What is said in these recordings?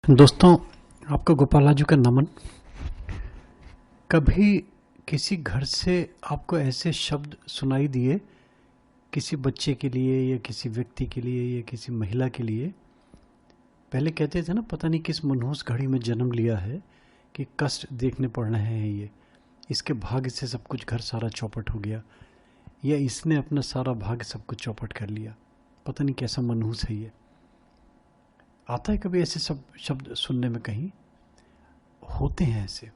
दोस्तों, आपका गोपालाजू का नमन। कभी किसी घर से आपको ऐसे शब्द सुनाई दिए, किसी बच्चे के लिए या किसी व्यक्ति के लिए या किसी महिला के लिए? पहले कहते थे ना, पता नहीं किस मनहूस घड़ी में जन्म लिया है कि कष्ट देखने पड़ रहे हैं, ये इसके भाग्य से सब कुछ घर सारा चौपट हो गया, या इसने अपना सारा भाग्य सब कुछ चौपट कर लिया। पता नहीं कैसा मनहूस है ये। आता है कभी ऐसे सब शब्द सुनने में? कहीं होते हैं ऐसे,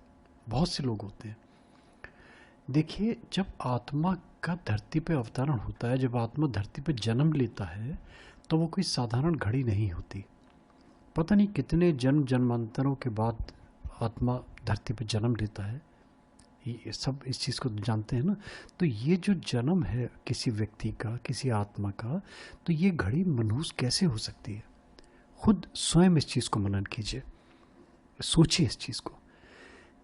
बहुत से लोग होते हैं। देखिए, जब आत्मा का धरती पे अवतरण होता है, जब आत्मा धरती पे जन्म लेता है, तो वो कोई साधारण घड़ी नहीं होती। पता नहीं कितने जन्म जन्मांतरों के बाद आत्मा धरती पे जन्म लेता है। ये सब इस चीज़ को जानते हैं ना। तो ये जो जन्म है किसी व्यक्ति का, किसी आत्मा का, तो ये घड़ी मनहूस कैसे हो सकती है? खुद स्वयं इस चीज़ को मनन कीजिए, सोचिए इस चीज़ को।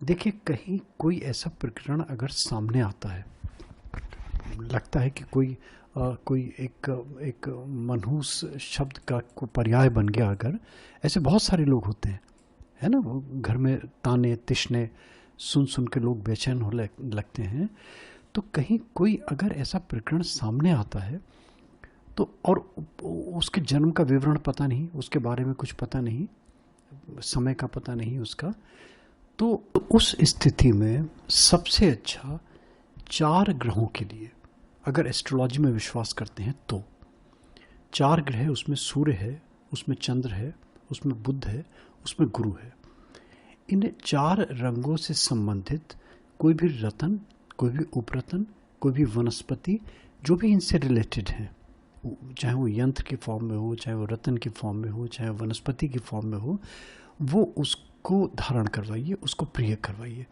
देखिए, कहीं कोई ऐसा प्रकरण अगर सामने आता है, लगता है कि कोई एक मनहूस शब्द का को पर्याय बन गया, अगर ऐसे बहुत सारे लोग होते हैं, है ना, वो घर में ताने तिशने सुन सुन के लोग बेचैन हो लगते हैं। तो कहीं कोई अगर ऐसा प्रकरण सामने आता है, तो और उसके जन्म का विवरण पता नहीं, उसके बारे में कुछ पता नहीं, समय का पता नहीं उसका, तो उस स्थिति में सबसे अच्छा 4 ग्रहों के लिए, अगर एस्ट्रोलॉजी में विश्वास करते हैं तो 4 ग्रह, उसमें सूर्य है, उसमें चंद्र है, उसमें बुध है, उसमें गुरु है। इन 4 रंगों से संबंधित कोई भी रत्न, कोई भी उपरत्न, कोई भी वनस्पति, जो भी इनसे रिलेटेड है, चाहे वो यंत्र के फॉर्म में हो, चाहे वो रत्न के फॉर्म में हो, चाहे वनस्पति के फॉर्म में हो, वो उसको धारण करवाइए, उसको प्रिय करवाइए।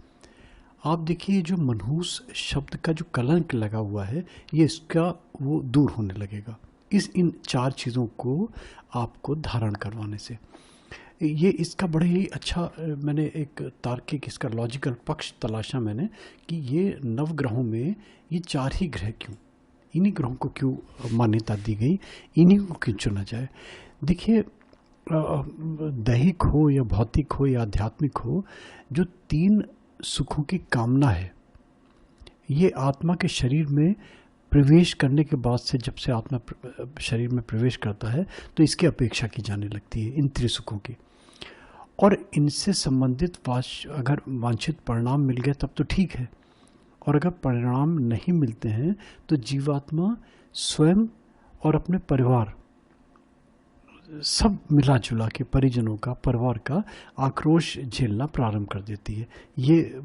आप देखिए, जो मनहूस शब्द का जो कलंक लगा हुआ है, ये इसका वो दूर होने लगेगा इन 4 चीज़ों को आपको धारण करवाने से। ये इसका बड़े ही अच्छा, मैंने एक तार्किक, इसका लॉजिकल पक्ष तलाशा मैंने, कि ये नवग्रहों में ये 4 ही ग्रह क्यों, इन्हीं ग्रहों को क्यों मान्यता दी गई, इन्हीं को क्यों चुना जाए। देखिए, दैहिक हो या भौतिक हो या आध्यात्मिक हो, जो 3 सुखों की कामना है, ये आत्मा के शरीर में प्रवेश करने के बाद से, जब से आत्मा शरीर में प्रवेश करता है, तो इसकी अपेक्षा की जाने लगती है, इन त्रिसुखों की। और इनसे संबंधित अगर वांछित परिणाम मिल गए तब तो ठीक है, और अगर परिणाम नहीं मिलते हैं तो जीवात्मा स्वयं और अपने परिवार, सब मिला जुला के, परिजनों का, परिवार का आक्रोश झेलना प्रारंभ कर देती है। ये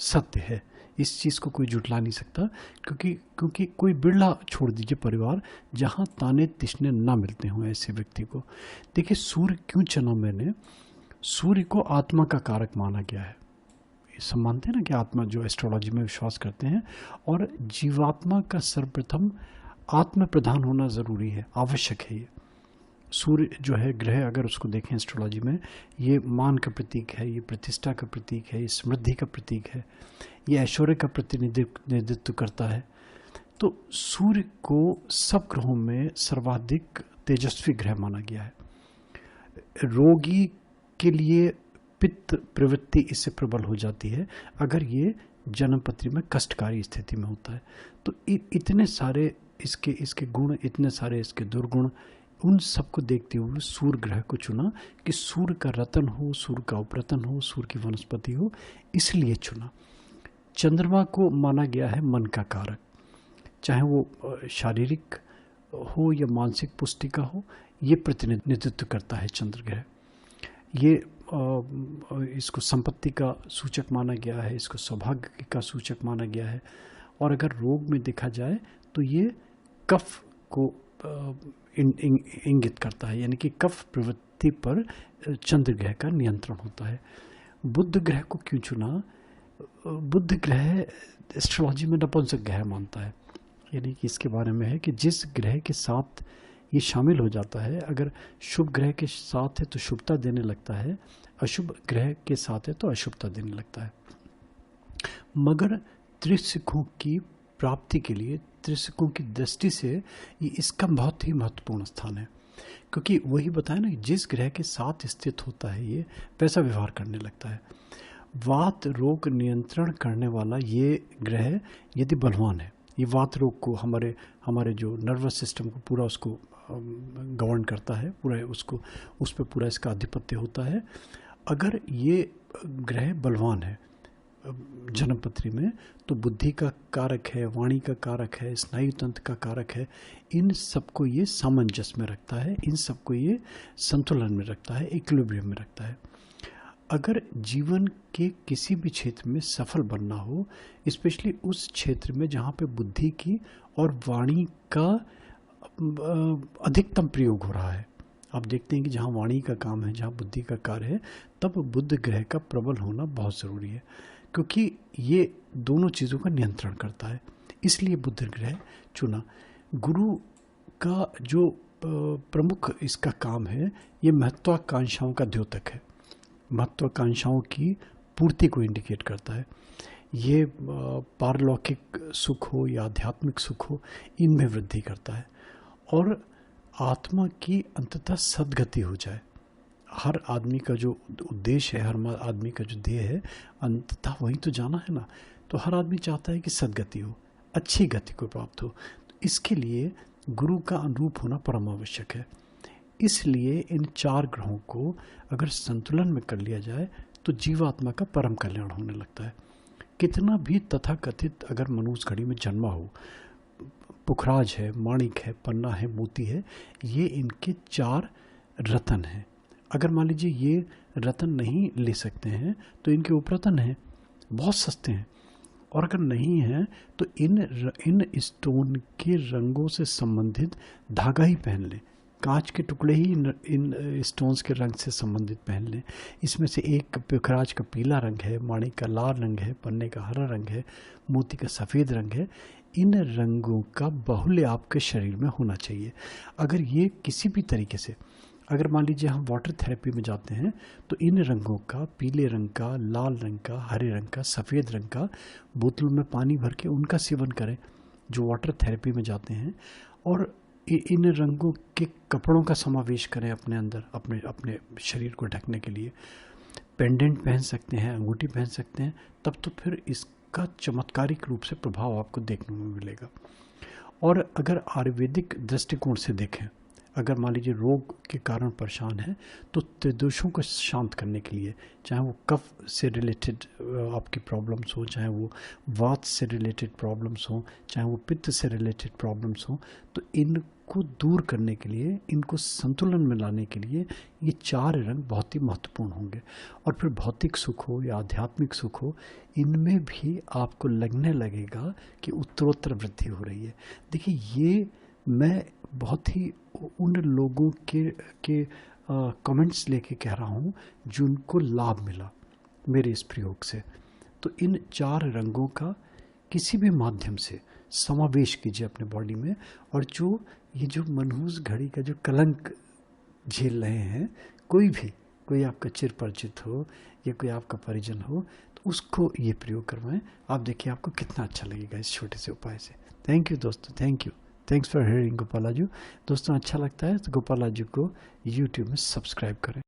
सत्य है, इस चीज़ को कोई जुटला नहीं सकता, क्योंकि कोई बिरला छोड़ दीजिए परिवार जहाँ ताने तिशने ना मिलते हों ऐसे व्यक्ति को। देखिए, सूर्य क्यों चुना मैंने? सूर्य को आत्मा का कारक माना गया है। सब मानते हैं ना कि आत्मा, जो एस्ट्रोलॉजी में विश्वास करते हैं, और जीवात्मा का सर्वप्रथम आत्म प्रधान होना ज़रूरी है, आवश्यक है। ये सूर्य जो है ग्रह, अगर उसको देखें एस्ट्रोलॉजी में, ये मान का प्रतीक है, ये प्रतिष्ठा का प्रतीक है, ये समृद्धि का प्रतीक है, ये ऐश्वर्य का प्रतिनिधित्व करता है। तो सूर्य को सब ग्रहों में सर्वाधिक तेजस्वी ग्रह माना गया है। रोगी के लिए पित्त प्रवृत्ति इससे प्रबल हो जाती है अगर ये जन्मपत्री में कष्टकारी स्थिति में होता है। तो इतने सारे इसके गुण, इतने सारे इसके दुर्गुण, उन सबको देखते हुए सूर्य ग्रह को चुना कि सूर्य का रतन हो, सूर्य का उपरतन हो, सूर्य की वनस्पति हो, इसलिए चुना। चंद्रमा को माना गया है मन का कारक, चाहे वो शारीरिक हो या मानसिक पुष्टिका हो, ये प्रतिनिधित्व करता है चंद्र ग्रह। ये इसको संपत्ति का सूचक माना गया है, इसको सौभाग्य का सूचक माना गया है। और अगर रोग में देखा जाए तो ये कफ को इंगित करता है, यानी कि कफ प्रवृत्ति पर चंद्र ग्रह का नियंत्रण होता है। बुध ग्रह को क्यों चुना? बुध ग्रह एस्ट्रोलॉजी में नपुंसक ग्रह मानता है, यानी कि इसके बारे में है कि जिस ग्रह के साथ ये शामिल हो जाता है, अगर शुभ ग्रह के साथ है तो शुभता देने लगता है, अशुभ ग्रह के साथ है तो अशुभता देने लगता है। मगर त्रिसुखों की प्राप्ति के लिए, त्रिसुखों की दृष्टि से, ये इसका बहुत ही महत्वपूर्ण स्थान है। क्योंकि वही बताया ना, जिस ग्रह के साथ स्थित होता है ये वैसा व्यवहार करने लगता है। वात रोग नियंत्रण करने वाला ये ग्रह यदि बलवान है, ये वात रोग को, हमारे हमारे जो नर्वस सिस्टम को पूरा उसको गवर्न करता है, पूरा उसको, उस पर पूरा इसका आधिपत्य होता है। अगर ये ग्रह बलवान है जन्मपत्री में, तो बुद्धि का कारक है, वाणी का कारक है, स्नायु तंत्र का कारक है, इन सबको ये सामंजस्य में रखता है, इन सबको ये संतुलन में रखता है, इक्विलिब्रियम में रखता है। अगर जीवन के किसी भी क्षेत्र में सफल बनना हो, स्पेशली उस क्षेत्र में जहाँ पे बुद्धि की और वाणी का अधिकतम प्रयोग हो रहा है, आप देखते हैं कि जहाँ वाणी का काम है, जहाँ बुद्धि का कार्य है, तब बुध ग्रह का प्रबल होना बहुत ज़रूरी है, क्योंकि ये दोनों चीज़ों का नियंत्रण करता है। इसलिए बुध ग्रह चुना। गुरु का जो प्रमुख इसका काम है, ये महत्वाकांक्षाओं का द्योतक है, महत्वाकांक्षाओं की पूर्ति को इंडिकेट करता है। ये पारलौकिक सुख हो या आध्यात्मिक सुख हो, इनमें वृद्धि करता है और आत्मा की अंततः सद्गति हो जाए। हर आदमी का जो उद्देश्य है, हर आदमी का जो ध्येय है, अंततः वहीं तो जाना है ना। तो हर आदमी चाहता है कि सद्गति हो, अच्छी गति को प्राप्त हो। तो इसके लिए गुरु का अनुरूप होना परम आवश्यक है। इसलिए इन 4 ग्रहों को अगर संतुलन में कर लिया जाए तो जीवात्मा का परम कल्याण होने लगता है। कितना भी तथाकथित अगर मनुष्य घड़ी में जन्मा हो, पुखराज है, माणिक है, पन्ना है, मोती है, ये इनके 4 रतन हैं। अगर मान लीजिए ये रतन नहीं ले सकते हैं तो इनके उपरतन हैं, बहुत सस्ते हैं। और अगर नहीं है तो इन स्टोन के रंगों से संबंधित धागा ही पहन लें, कांच के टुकड़े ही इन स्टोन्स के रंग से संबंधित पहन लें। इसमें से एक पुखराज का पीला रंग है, माणिक का लाल रंग है, पन्ने का हरा रंग है, मोती का सफ़ेद रंग है। इन रंगों का बाहुल्य आपके शरीर में होना चाहिए। अगर ये किसी भी तरीके से, अगर मान लीजिए हम वाटर थेरेपी में जाते हैं तो इन रंगों का, पीले रंग का, लाल रंग का, हरे रंग का, सफ़ेद रंग का, बोतलों में पानी भर के उनका सेवन करें जो वाटर थेरेपी में जाते हैं। और इन रंगों के कपड़ों का समावेश करें अपने अंदर, अपने शरीर को ढकने के लिए। पेंडेंट पहन सकते हैं, अंगूठी पहन सकते हैं, तब तो फिर इसका चमत्कारिक रूप से प्रभाव आपको देखने में मिलेगा। और अगर आयुर्वेदिक दृष्टिकोण से देखें, अगर मान लीजिए रोग के कारण परेशान है तो त्रिदोषों को शांत करने के लिए, चाहे वो कफ से रिलेटेड आपकी प्रॉब्लम्स हो, चाहे वो वात से रिलेटेड प्रॉब्लम्स हो, चाहे वो पित्त से रिलेटेड प्रॉब्लम्स हो, तो इनको दूर करने के लिए, इनको संतुलन में लाने के लिए ये 4 रंग बहुत ही महत्वपूर्ण होंगे। और फिर भौतिक सुख हो या आध्यात्मिक सुख हो, इनमें भी आपको लगने लगेगा कि उत्तरोत्तर वृद्धि हो रही है। देखिए, ये मैं बहुत ही उन लोगों के कमेंट्स लेके कह रहा हूँ जिनको लाभ मिला मेरे इस प्रयोग से। तो इन 4 रंगों का किसी भी माध्यम से समावेश कीजिए अपने बॉडी में। और जो ये जो मनहूस घड़ी का जो कलंक झेल रहे हैं, कोई आपका चिर परिचित हो या कोई आपका परिजन हो, तो उसको ये प्रयोग करवाएं। आप देखिए आपको कितना अच्छा लगेगा इस छोटे से उपाय से। थैंक यू दोस्तों, thank you, thanks for hearing गोपालाजू। दोस्तों अच्छा लगता है तो गोपालाजू को यूट्यूब में सब्सक्राइब करें।